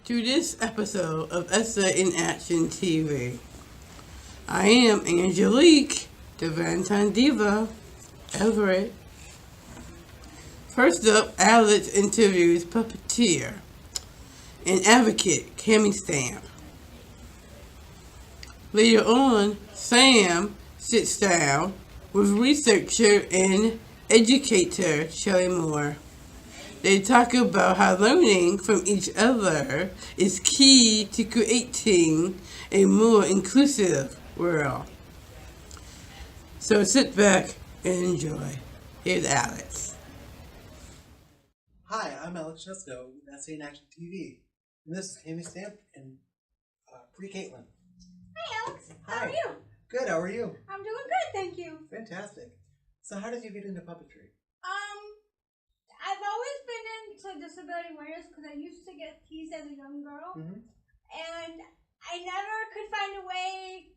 to this episode of SAinActionTV. I am Angelique, the Valentine Diva, Everett. First up, Alex interviews puppeteer and advocate Cammie Stamp. Later on, Sam sits down with researcher and educator Shelly Moore. They talk about how learning from each other is key to creating a more inclusive world. So sit back and enjoy. Here's Alex. Hi, I'm Alex Chesko with SAinActionTV, and this is Cammie Stamp and pre-Caitlin. Hi, Alex. Hi. How are you? Good, how are you? I'm doing good, thank you. Fantastic. So how did you get into puppetry? I've always been into disability awareness because I used to get teased as a young girl, and I never could find a way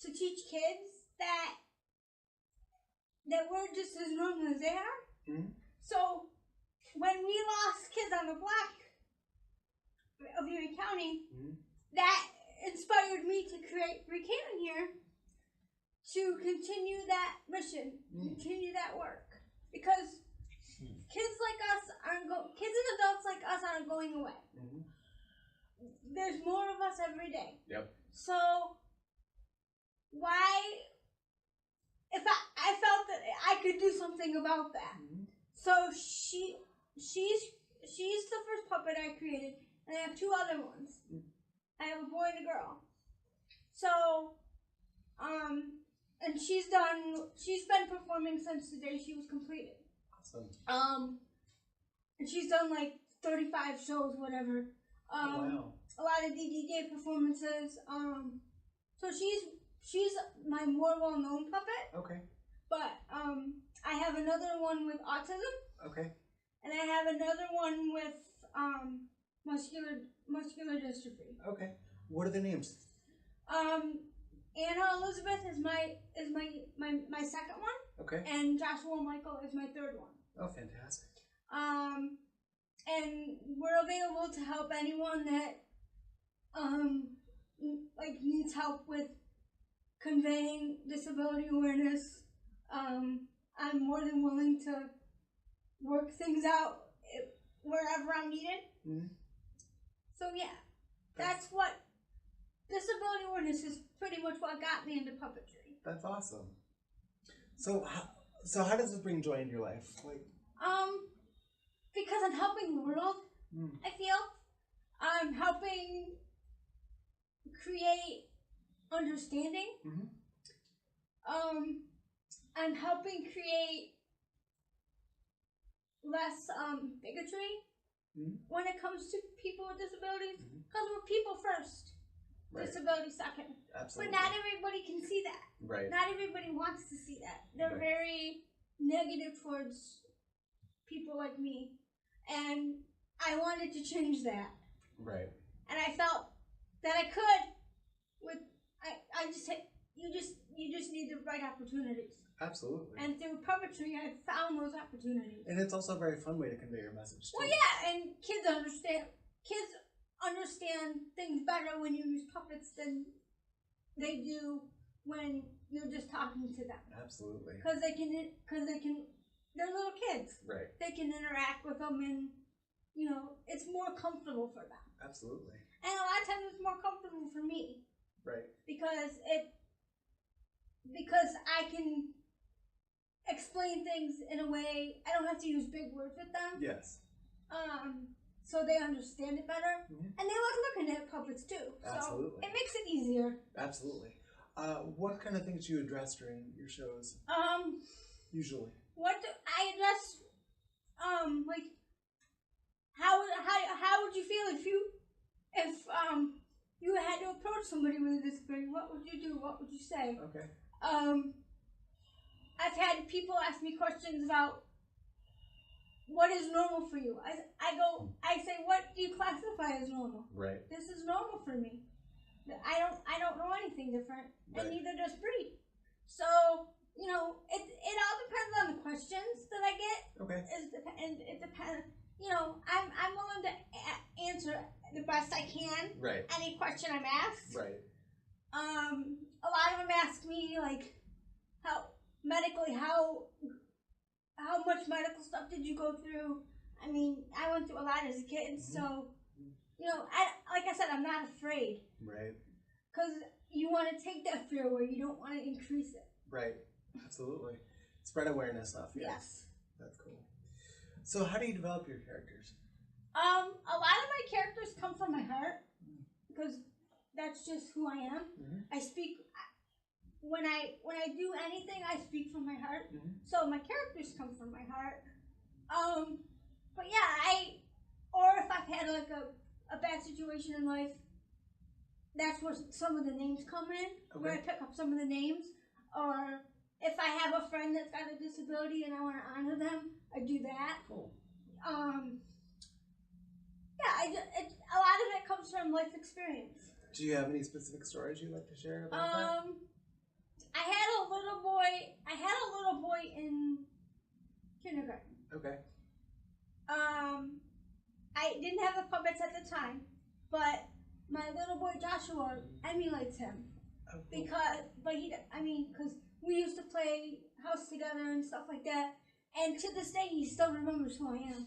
to teach kids that we're just as normal as they are. So when we lost kids on the block of Erie County, that inspired me to create Recaitlin here to continue that mission, continue that work, because kids like us kids and adults like us aren't going away. There's more of us every day. Yep. So why, if I felt that I could do something about that. So she's the first puppet I created, and I have two other ones. I have a boy and a girl. So, and she's been performing since the day she was completed. Awesome. And she's done like 35 shows, whatever. Wow. A lot of DDJ performances. So she's my more well-known puppet. Okay. But I have another one with autism. Okay. And I have another one with muscular dystrophy. Okay. What are the names? Anna Elizabeth is my second one. Okay. And Joshua Michael is my third one. Oh, fantastic. And we're available to help anyone that needs help with conveying disability awareness. I'm more than willing to work things out wherever I'm needed. So yeah, that's what disability awareness is. Pretty much what got me into puppetry. That's awesome. So how does this bring joy in your life? Because I'm helping the world. I feel I'm helping create understanding. I'm helping create less bigotry when it comes to people with disabilities, because we're people first, disability second. Absolutely. But not everybody can see that. Right. Not everybody wants to see that. They're very negative towards people like me, and I wanted to change that. Right. And I felt that I could. You just need the right opportunities. Absolutely. And through puppetry, I found those opportunities. And it's also a very fun way to convey your message too. Well, yeah, and kids understand things better when you use puppets than they do when you're just talking to them. Absolutely. Because they're little kids. Right. They can interact with them, and it's more comfortable for them. Absolutely. And a lot of times it's more comfortable for me. Right. Because I can explain things in a way, I don't have to use big words with them. Yes. So they understand it better. And they like looking at puppets too. Absolutely. So it makes it easier. Absolutely. What kind of things do you address during your shows? Usually. What do I address? How would you feel if you had to approach somebody with a disability? What would you do? What would you say? Okay. I've had people ask me questions about what is normal for you. I say, what do you classify as normal? Right. This is normal for me. I don't know anything different, and neither does Bree. So it all depends on the questions that I get. Okay. And it depends. you know, I'm willing to answer the best I can. Right. Any question I'm asked. Right. A lot of them ask me like, how much medical stuff did you go through? I mean, I went through a lot as a kid, so you know, like I said, I'm not afraid. Right. Because you want to take that fear away. You don't want to increase it. Right. Absolutely. Spread awareness of fear. Yes. That's cool. So how do you develop your characters? A lot of my characters come from my heart because that's just who I am. I speak when I do anything. I speak from my heart. So my characters come from my heart. But yeah, or if I've had like a bad situation in life, that's where some of the names come in. Where I pick up some of the names, or if I have a friend that's got a disability and I want to honor them, I do that. Cool. Yeah, a lot of it comes from life experience. Do you have any specific stories you'd like to share about that? I had a little boy in kindergarten. Okay. I didn't have the puppets at the time, but my little boy Joshua emulates him. Oh, cool. Because we used to play house together and stuff like that, and to this day he still remembers who I am.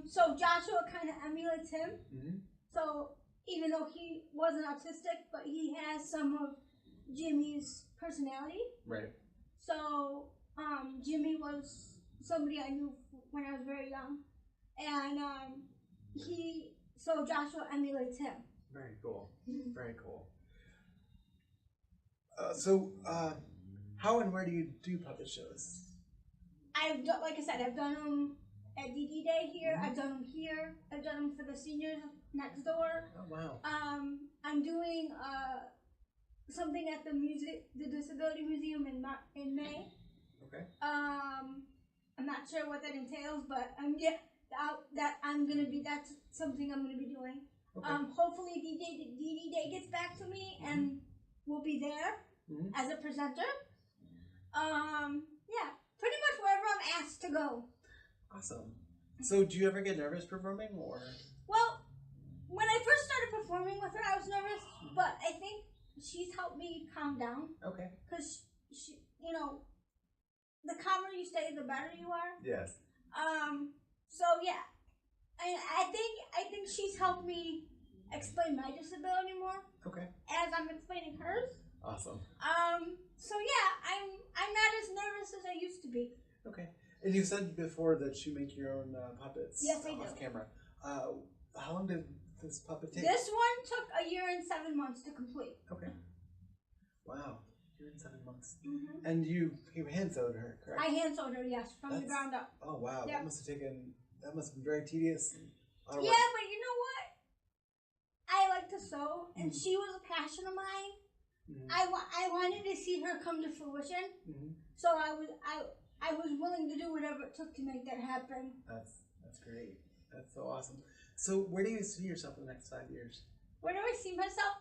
So Joshua kind of emulates him. So even though he wasn't autistic, but he has some of Jimmy's personality. Right. So Jimmy was somebody I knew when I was very young, and so Joshua emulates him. Very cool. Very cool. So how and where do you do puppet shows? Like I said, I've done them at DD Day here. I've done them here. I've done them for the seniors next door. Oh wow. I'm doing something at the Disability Museum in May. Okay. I'm not sure what that entails, but that's something I'm gonna be doing. Okay. Hopefully DD Day gets back to me and we'll be there as a presenter. Yeah, pretty much wherever I'm asked to go. Awesome. So do you ever get nervous performing, or? Well, when I first started performing with her, I was nervous, but I think she's helped me calm down. Okay. Because she, you know, the calmer you stay, the better you are. Yes. So yeah, I think she's helped me explain my disability more. Okay. As I'm explaining hers. Awesome. So yeah, I'm not as nervous as I used to be. Okay. And you said before that you make your own puppets. Yes, I do. Off camera. How long did this puppet take? This one took 1 year and 7 months to complete. Okay. Wow. 1 year and 7 months. And you hand sewed her, correct? I hand sewed her, yes, from the ground up. Oh wow. Yep. That must have been very tedious. Yeah, but you know what? I like to sew, and she was a passion of mine. I wanted to see her come to fruition, so I was willing to do whatever it took to make that happen. That's great. That's so awesome. So where do you see yourself in the next 5 years? Where do I see myself?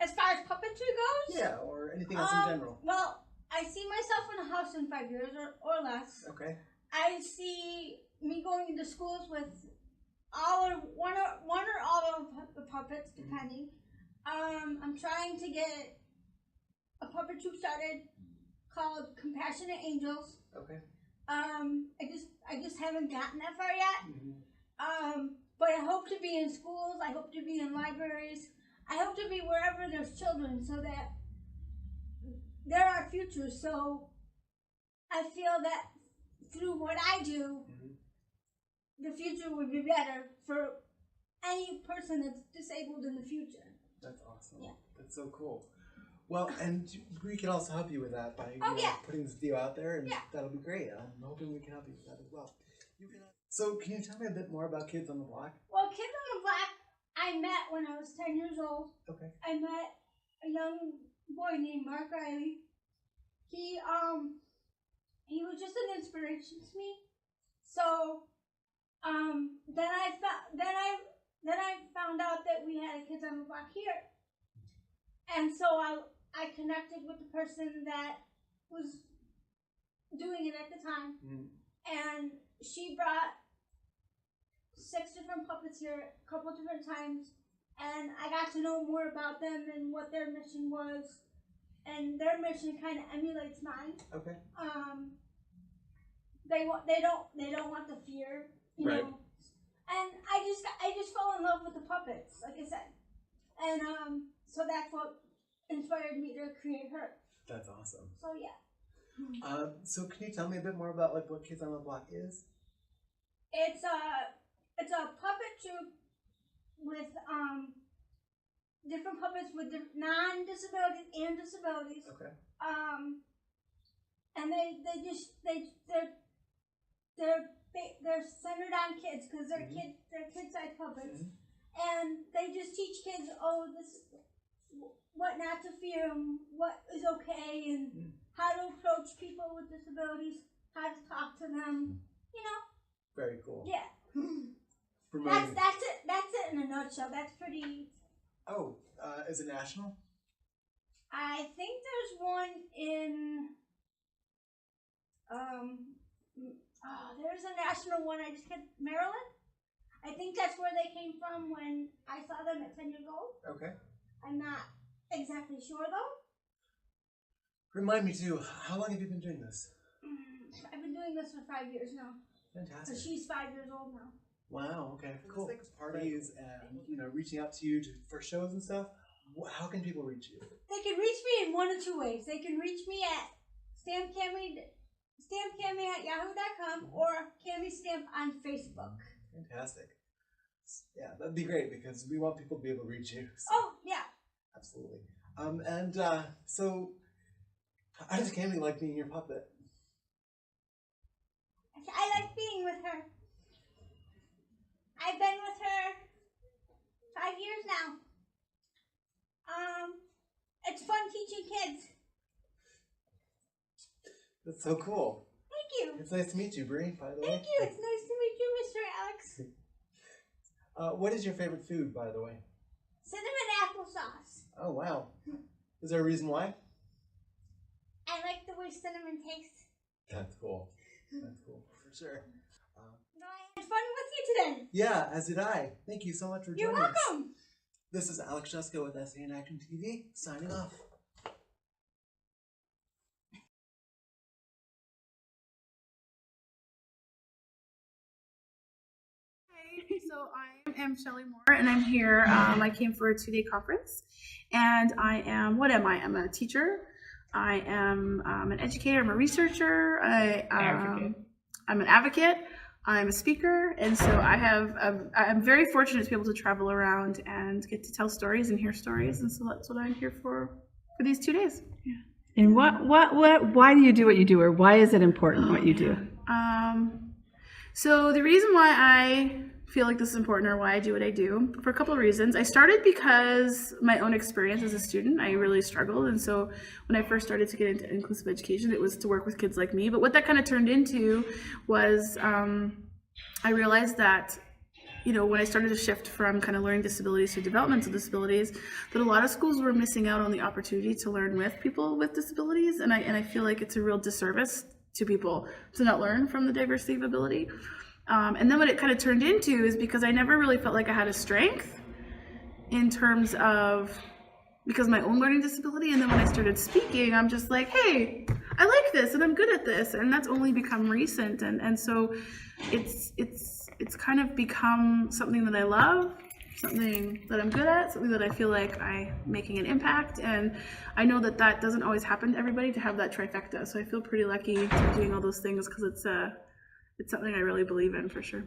As far as puppetry goes? Yeah, or anything else in general. Well, I see myself in a house in 5 years or less. Okay. I see me going into schools with one or all of the puppets, depending. I'm trying to get a puppet troupe started called Compassionate Angels. Okay. I just haven't gotten that far yet. But I hope to be in schools. I hope to be in libraries. I hope to be wherever there's children, so that they're our future. So I feel that through what I do, the future would be better for any person that's disabled in the future. That's awesome. Yeah. That's so cool. Well, and we can also help you with that by putting this video out there, and that'll be great. I'm hoping we can help you with that as well. So can you tell me a bit more about Kids on the Block? Well, Kids on the Block, I met when I was 10 years old. Okay. I met a young boy named Mark Riley. He was just an inspiration to me. So then I found out that we had a Kids on the Block here. And so I connected with the person that was doing it at the time. And she brought 6 different puppets here a couple different times, and I got to know more about them and what their mission was, and their mission kind of emulates mine. Okay. They don't want the fear, you right. know. And I just fell in love with the puppets, like I said, and so that's what inspired me to create her. That's awesome. So yeah. So can you tell me a bit more about like what Kids on the Block is? It's a puppet troupe with different puppets with non-disabilities and disabilities. Okay. And they're centered on kids because they're kid-sized puppets, and they just teach kids what not to fear and what is okay and how to approach people with disabilities, how to talk to them, you know. Very cool. Yeah. Promoting. That's it. That's it in a nutshell. That's pretty. Oh, is it national? I think there's one in. There's a national one. I just hit Maryland. I think that's where they came from when I saw them at 10 years old. Okay. I'm not exactly sure though. Remind me too. How long have you been doing this? I've been doing this for 5 years now. Fantastic. So she's 5 years old now. Wow. Okay. Cool. Parties and reaching out to you for shows and stuff. How can people reach you? They can reach me in 1 of 2 ways. They can reach me at Cammie at yahoo.com or Cammie Stamp on Facebook. Fantastic. Yeah, that'd be great because we want people to be able to reach you. So. Oh yeah. Absolutely. So how does Cammie like being your puppet? I like being with her. I've been with her 5 years now. It's fun teaching kids. That's so cool. Thank you. It's nice to meet you, Bree, by the way. Thank you. It's nice to meet you, Mr. Alex. What is your favorite food, by the way? Cinnamon applesauce. Oh, wow. Is there a reason why? I like the way cinnamon tastes. That's cool. That's cool, for sure. No, I had fun with you today. Yeah, as did I. Thank you so much for joining us. You're welcome. This is Alex Jusko with SAinActionTV, signing off. So I am Shelly Moore, and I'm here. I came for a 2-day conference, and I am. What am I? I'm a teacher. I am an educator. I'm a researcher. I'm an advocate. I'm a speaker, and so I'm very fortunate to be able to travel around and get to tell stories and hear stories, and so that's what I'm here for these 2 days. Yeah. And why do you do what you do, or why is it important what you do? So the reason why I feel like this is important, or why I do what I do, for a couple of reasons. I started because my own experience as a student, I really struggled, and so when I first started to get into inclusive education, it was to work with kids like me. But what that kind of turned into was I realized that, when I started to shift from kind of learning disabilities to developmental disabilities, that a lot of schools were missing out on the opportunity to learn with people with disabilities, and I feel like it's a real disservice to people to not learn from the diversity of ability. And then what it kind of turned into is because I never really felt like I had a strength in terms of, because of my own learning disability, and then when I started speaking, I'm just like, hey, I like this and I'm good at this, and that's only become recent, and so it's kind of become something that I love, something that I'm good at, something that I feel like I'm making an impact, and I know that doesn't always happen to everybody to have that trifecta, so I feel pretty lucky to be doing all those things because it's something I really believe in, for sure.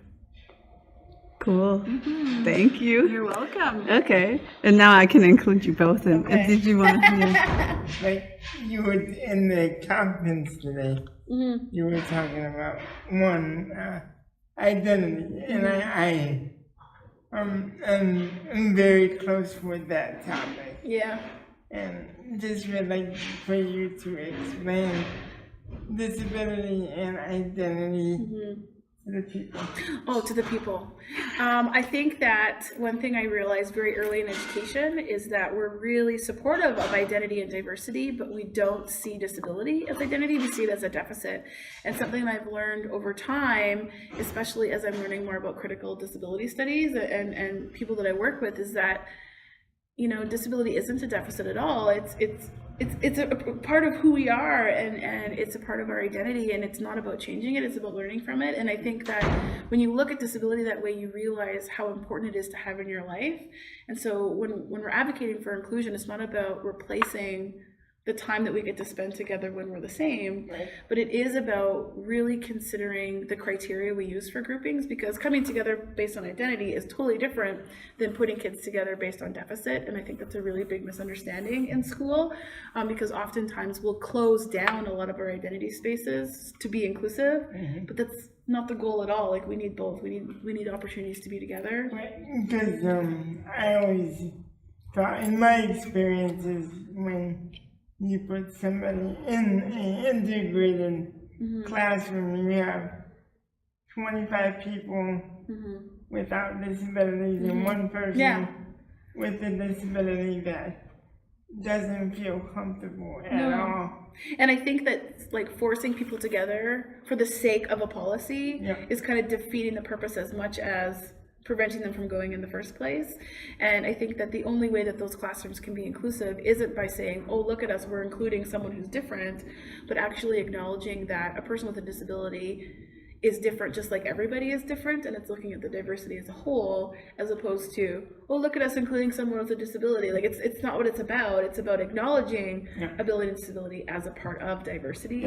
Cool. Mm-hmm. Thank you. You're welcome. Okay. And now I can include you both. And Okay. Did you want to? Like you were in the conference today, you were talking about one identity, and I'm very close with that topic. Yeah. And just would like for you to explain disability and identity the people? Oh, to the people. I think that one thing I realized very early in education is that we're really supportive of identity and diversity, but we don't see disability as identity. We see it as a deficit. And something I've learned over time, especially as I'm learning more about critical disability studies and people that I work with, is that, you know, disability isn't a deficit at all. It's a part of who we are, and it's a part of our identity, and it's not about changing it, it's about learning from it. And I think that when you look at disability that way, you realize how important it is to have in your life. And so when we're advocating for inclusion, it's not about replacing the time that we get to spend together when we're the same, right, but it is about really considering the criteria we use for groupings, because coming together based on identity is totally different than putting kids together based on deficit. And I think that's a really big misunderstanding in school, because oftentimes we'll close down a lot of our identity spaces to be inclusive, but that's not the goal at all. Like, we need both. We need opportunities to be together. Right, because I always thought, in my experiences, when you put somebody in an integrated classroom, you have 25 people without disabilities and one person with a disability that doesn't feel comfortable at all. And I think that, like, forcing people together for the sake of a policy is kind of defeating the purpose as much as preventing them from going in the first place. And I think that the only way that those classrooms can be inclusive isn't by saying, oh, look at us, we're including someone who's different, but actually acknowledging that a person with a disability is different just like everybody is different, and it's looking at the diversity as a whole, as opposed to, oh, look at us including someone with a disability. Like, it's not what it's about. It's about acknowledging ability and disability as a part of diversity.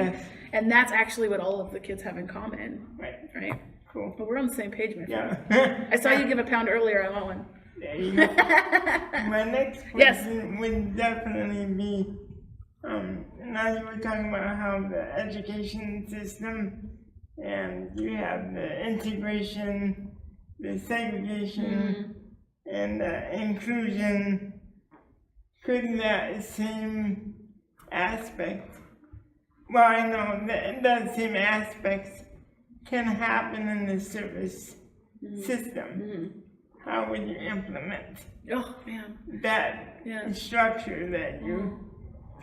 And that's actually what all of the kids have in common. Right? Cool. Well, we're on the same page, my friend. I saw you give a pound earlier. I want one. There you go. My next question would definitely be, now you were talking about how the education system, and you have the integration, the segregation, and the inclusion. Could that same aspect, well, I know that same aspects can happen in the service system. How would you implement that structure that you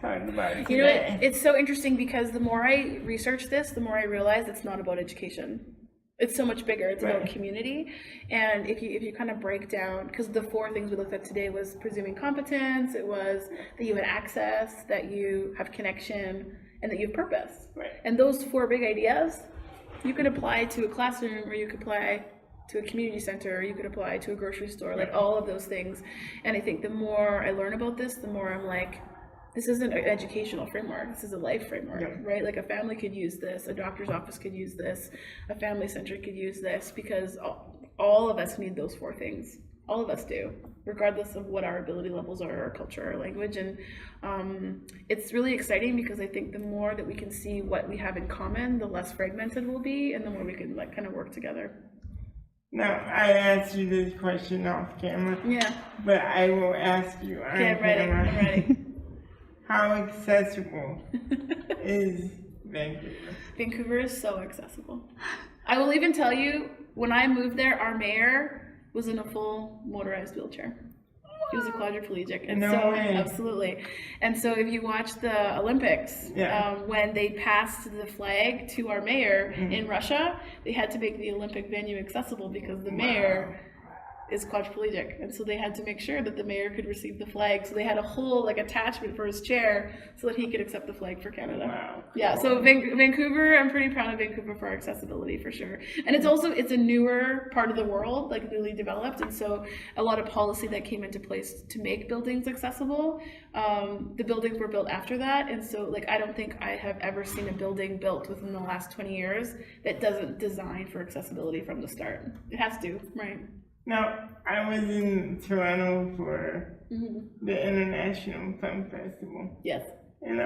talked about today? You know, it's so interesting, because the more I research this, the more I realize it's not about education. It's so much bigger. It's about community. And if you kind of break down, because the 4 things we looked at today was presuming competence, it was that you had access, that you have connection, and that you have purpose. And those 4 big ideas, you could apply to a classroom, or you could apply to a community center, or you could apply to a grocery store, like all of those things. And I think the more I learn about this, the more I'm like, this isn't an educational framework, this is a life framework, right? Like, a family could use this, a doctor's office could use this, a family center could use this, because all of us need those 4 things. All of us do, regardless of what our ability levels are, our culture, our language. And it's really exciting, because I think the more that we can see what we have in common, the less fragmented we'll be, and the more we can, like, kind of work together. Now, I asked you this question off camera, but I will ask you on camera. I'm ready. How accessible is Vancouver? Vancouver is so accessible. I will even tell you, when I moved there, our mayor was in a full motorized wheelchair. He was a quadriplegic. And absolutely. And so if you watch the Olympics, when they passed the flag to our mayor in Russia, they had to make the Olympic venue accessible, because the mayor is quadriplegic, and so they had to make sure that the mayor could receive the flag. So they had a whole, like, attachment for his chair so that he could accept the flag for Canada. Yeah, so Vancouver, I'm pretty proud of Vancouver for accessibility, for sure. And it's a newer part of the world, like, newly developed, and so a lot of policy that came into place to make buildings accessible, the buildings were built after that. And so, like, I don't think I have ever seen a building built within the last 20 years that doesn't design for accessibility from the start. It has to, right? Now, I was in Toronto for the International Film Festival. Yes. And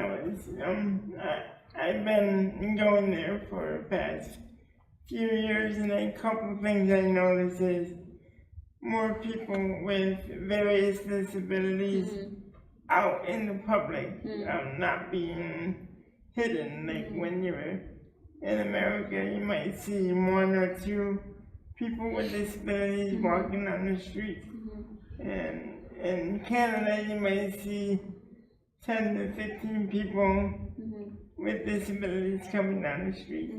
I've been going there for the past few years, and a couple of things I noticed is more people with various disabilities out in the public, not being hidden, like when you're in America, you might see 1 or 2 people with disabilities walking on the street. And in Canada, you might see 10 to 15 people with disabilities coming down the street.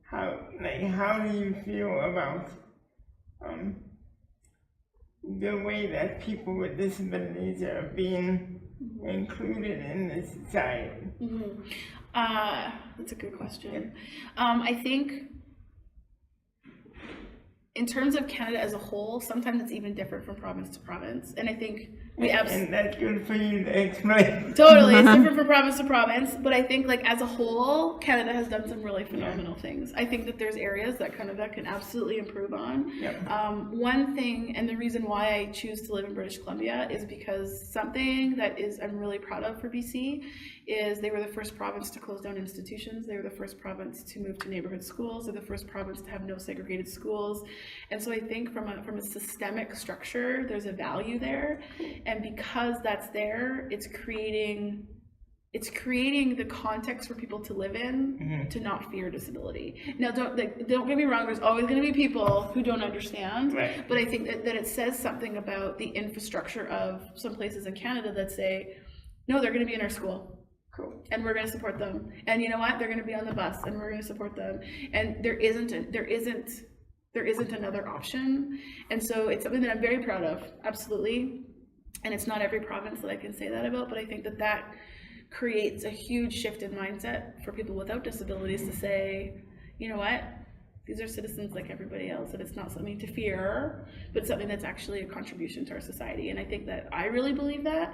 How do you feel about the way that people with disabilities are being included in this society? That's a good question. I think in terms of Canada as a whole, sometimes it's even different from province to province. And I think we and that's good for you to explain. Totally, it's different from province to province, but I think like as a whole, Canada has done some really phenomenal things. I think that there's areas that Canada can absolutely improve on. One thing, and the reason why I choose to live in British Columbia is because something that I'm really proud of for BC is they were the first province to close down institutions. They were the first province to move to neighborhood schools. They're the first province to have no segregated schools. And so I think from a systemic structure, there's a value there. And because that's there, it's creating the context for people to live in to not fear disability. Now, don't get me wrong, there's always going to be people who don't understand, but I think that it says something about the infrastructure of some places in Canada that say, no, they're going to be in our school. Cool. And we're going to support them. And you know what? They're going to be on the bus and we're going to support them. And there isn't another option. And so it's something that I'm very proud of, absolutely. And it's not every province that I can say that about, but I think that creates a huge shift in mindset for people without disabilities to say, you know what? These are citizens like everybody else, and it's not something to fear, but something that's actually a contribution to our society. And I think that I really believe that.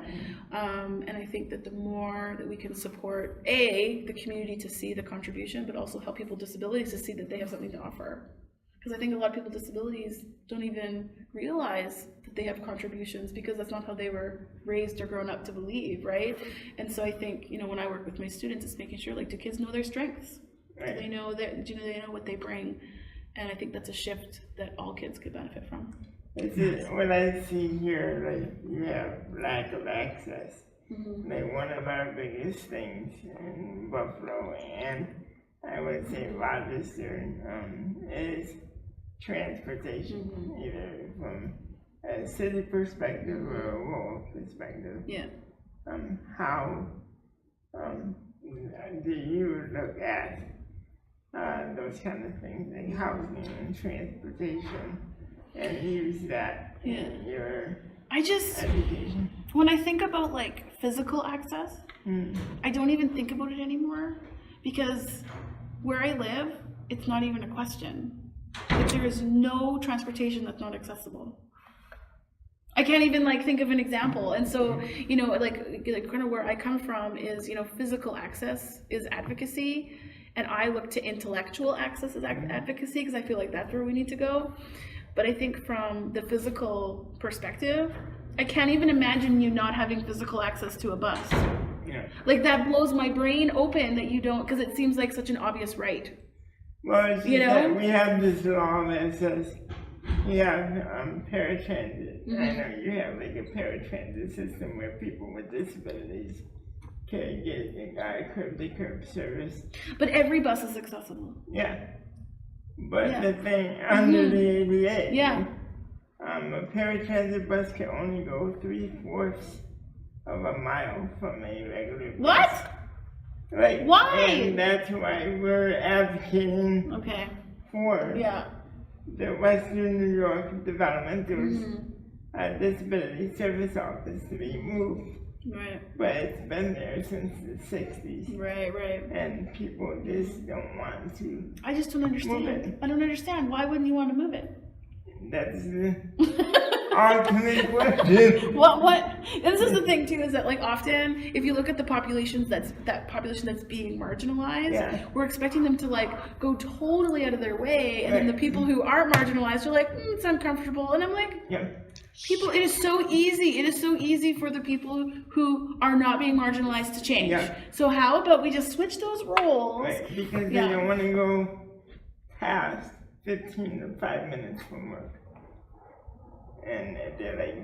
And I think that the more that we can support, the community to see the contribution, but also help people with disabilities to see that they have something to offer. Because I think a lot of people with disabilities don't even realize that they have contributions because that's not how they were raised or grown up to believe, right? And so I think, when I work with my students, it's making sure, do kids know their strengths? Do they know they know what they bring? And I think that's a shift that all kids could benefit from. What I see here, you have lack of access. One of our biggest things in Buffalo and I would say Rochester is transportation, either from a city perspective or a rural perspective. How do you look at those kind of things like housing and transportation and use that in your education? When I think about physical access, I don't even think about it anymore because where I live, it's not even a question. There is no transportation that's not accessible. I can't even think of an example. And so, kind of where I come from is, physical access is advocacy, and I look to intellectual access as advocacy because I feel like that's where we need to go. But I think from the physical perspective, I can't even imagine you not having physical access to a bus. That blows my brain open that you don't, because it seems like such an obvious right. Well, we have this law that says you have paratransit. I know you have a paratransit system where people with disabilities can get a curb-to-curb service. But every bus is accessible. But the thing under the ADA, a paratransit bus can only go 3/4 of a mile from a regular bus. What? Why? And that's why we're advocating for the Western New York Developmental Disability Service Office to be moved. But it's been there since the 60s. And people just don't want to. I just don't understand. I don't understand. Why wouldn't you want to move it? That's the ultimate question. What? And this is the thing too, is that often if you look at the population that's being marginalized, we're expecting them to go totally out of their way, and then the people who aren't marginalized are like, it's uncomfortable, and I'm like, people, it is so easy. It is so easy for the people who are not being marginalized to change. So how about we just switch those roles? Because they don't want to go past 15 to 5 minutes from work. And they're like,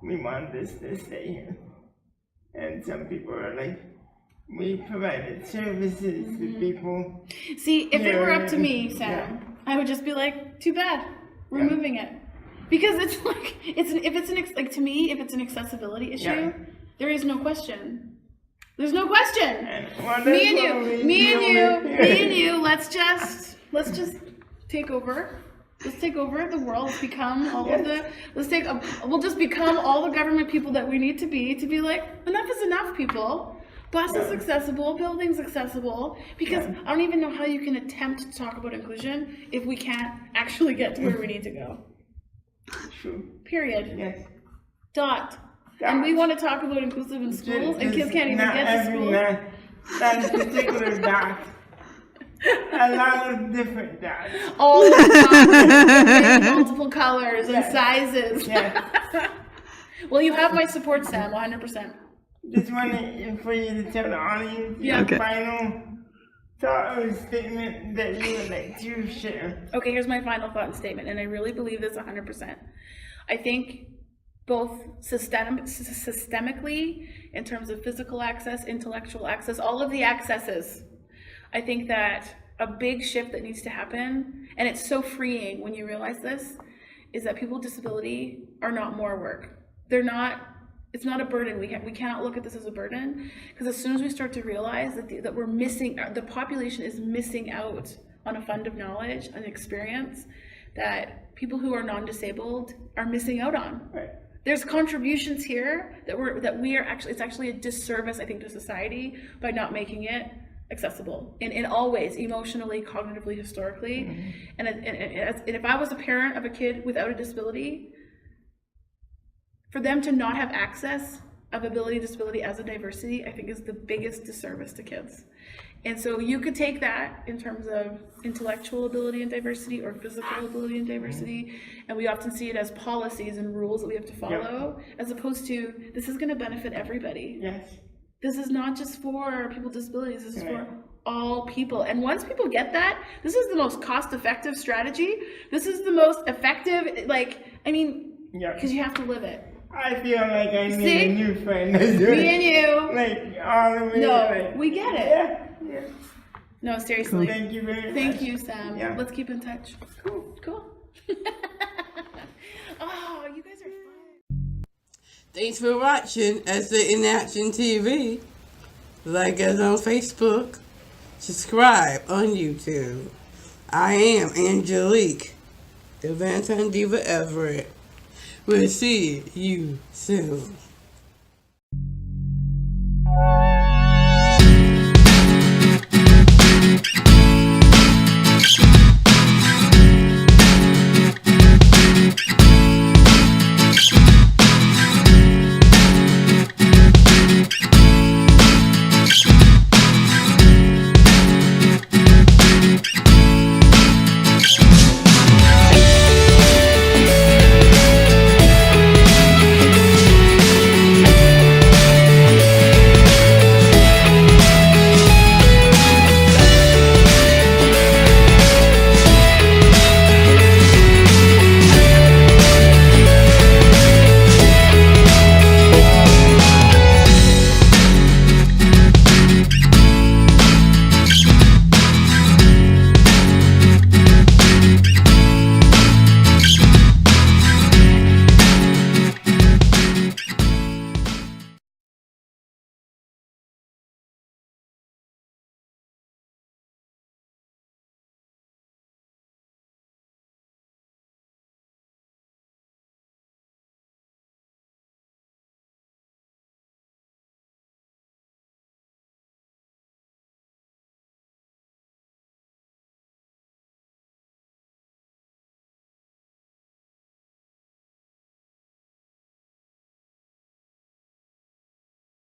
we want this to stay here. And some people are like, we provided services to people. See, if it were up to me, Sam, Yeah. I would just be like, too bad, we're moving it. Because it's like, to me, if it's an accessibility issue, Yeah. there is no question. There's no question. Well, Me and you, let's just take over. Let's take over the world. Let's become we'll just become all the government people that we need to be like, enough is enough, people. Bus is accessible, buildings accessible, because I don't even know how you can attempt to talk about inclusion if we can't actually get to where we need to go. Period. Yes. Dot. And we want to talk about inclusive in schools, and kids can't even get to school. Not a particular dot. A lot of different dots. All the time, in multiple colors and sizes. Yes. Well, you have my support, Sam, 100%. Just wanted for you to tell the audience your final thought or statement that you would like to share. Okay, here's my final thought and statement, and I really believe this 100%. I think both systemically, in terms of physical access, intellectual access, all of the accesses, I think that a big shift that needs to happen, and it's so freeing when you realize this, is that people with disability are not more work. They're not, it's not a burden. We cannot look at this as a burden, because as soon as we start to realize that we're missing, the population is missing out on a fund of knowledge and experience that people who are non-disabled are missing out on. Right. There's contributions here that we are actually, it's actually a disservice, I think, to society by not making it accessible in all ways, emotionally, cognitively, historically. And if I was a parent of a kid without a disability, for them to not have access of ability and disability as a diversity, I think is the biggest disservice to kids. And so you could take that in terms of intellectual ability and diversity or physical ability and diversity, and we often see it as policies and rules that we have to follow, as opposed to, this is going to benefit everybody. Yes. This is not just for people with disabilities, this is for all people. And once people get that, this is the most cost-effective strategy. This is the most effective, because you have to live it. I feel like I need a new friend. Me and you. Like, all the way. No, we get it. Yeah. No, seriously. Thank you very much. Thank you, Sam. Yeah. Let's keep in touch. Cool. Oh, you guys are fun. Thanks for watching SAinActionTV. Like us on Facebook. Subscribe on YouTube. I am Angelique, the Valentine Diva Everett. We'll see you soon.